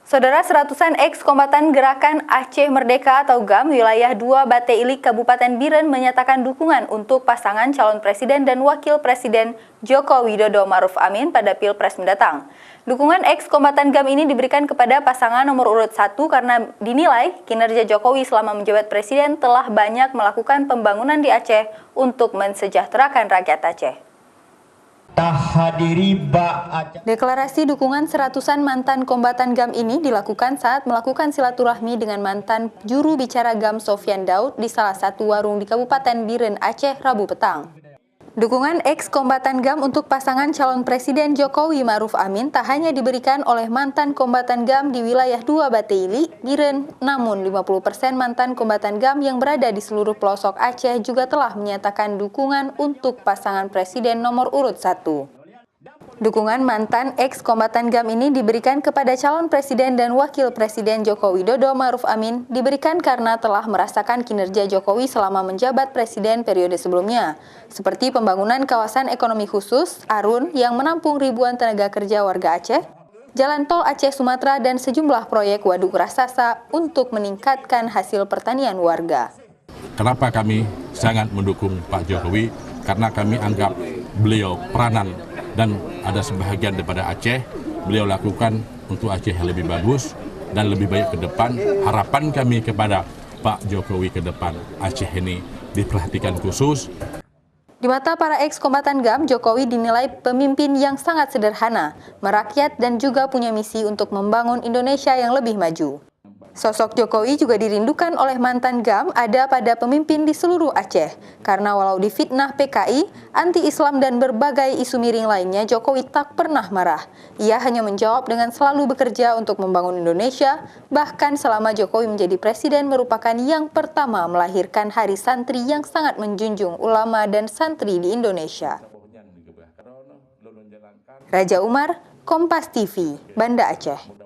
Saudara, seratusan ex-kombatan Gerakan Aceh Merdeka atau GAM wilayah 2 Bate Ilik Kabupaten Biren menyatakan dukungan untuk pasangan calon presiden dan wakil presiden Joko Widodo Ma'ruf Amin pada Pilpres mendatang. Dukungan ex-kombatan GAM ini diberikan kepada pasangan nomor urut 1 karena dinilai kinerja Jokowi selama menjabat presiden telah banyak melakukan pembangunan di Aceh untuk mensejahterakan rakyat Aceh. Deklarasi dukungan seratusan mantan kombatan GAM ini dilakukan saat melakukan silaturahmi dengan mantan juru bicara GAM Sofyan Daud di salah satu warung di Kabupaten Biren, Aceh, Rabu petang. Dukungan ex-kombatan GAM untuk pasangan calon presiden Jokowi Ma'ruf Amin tak hanya diberikan oleh mantan kombatan GAM di wilayah 2 Bate Ilik, Biren, namun 50% mantan kombatan GAM yang berada di seluruh pelosok Aceh juga telah menyatakan dukungan untuk pasangan presiden nomor urut 1. Dukungan mantan ex-kombatan GAM ini diberikan kepada calon presiden dan wakil presiden Joko Widodo Ma'ruf Amin diberikan karena telah merasakan kinerja Jokowi selama menjabat presiden periode sebelumnya, seperti pembangunan kawasan ekonomi khusus, Arun yang menampung ribuan tenaga kerja warga Aceh, jalan tol Aceh Sumatera dan sejumlah proyek waduk raksasa untuk meningkatkan hasil pertanian warga. Kenapa kami sangat mendukung Pak Jokowi? Karena kami anggap beliau peranan dan ada sebahagian daripada Aceh beliau lakukan untuk Aceh yang lebih bagus dan lebih baik ke depan. Harapan kami kepada Pak Jokowi ke depan, Aceh ini diperhatikan khusus. Di mata para ex-kombatan GAM, Jokowi dinilai pemimpin yang sangat sederhana, merakyat dan juga punya misi untuk membangun Indonesia yang lebih maju. Sosok Jokowi juga dirindukan oleh mantan GAM ada pada pemimpin di seluruh Aceh. Karena walau difitnah PKI, anti-Islam dan berbagai isu miring lainnya, Jokowi tak pernah marah. Ia hanya menjawab dengan selalu bekerja untuk membangun Indonesia, bahkan selama Jokowi menjadi presiden merupakan yang pertama melahirkan Hari Santri yang sangat menjunjung ulama dan santri di Indonesia. Raja Umar, Kompas TV, Banda Aceh.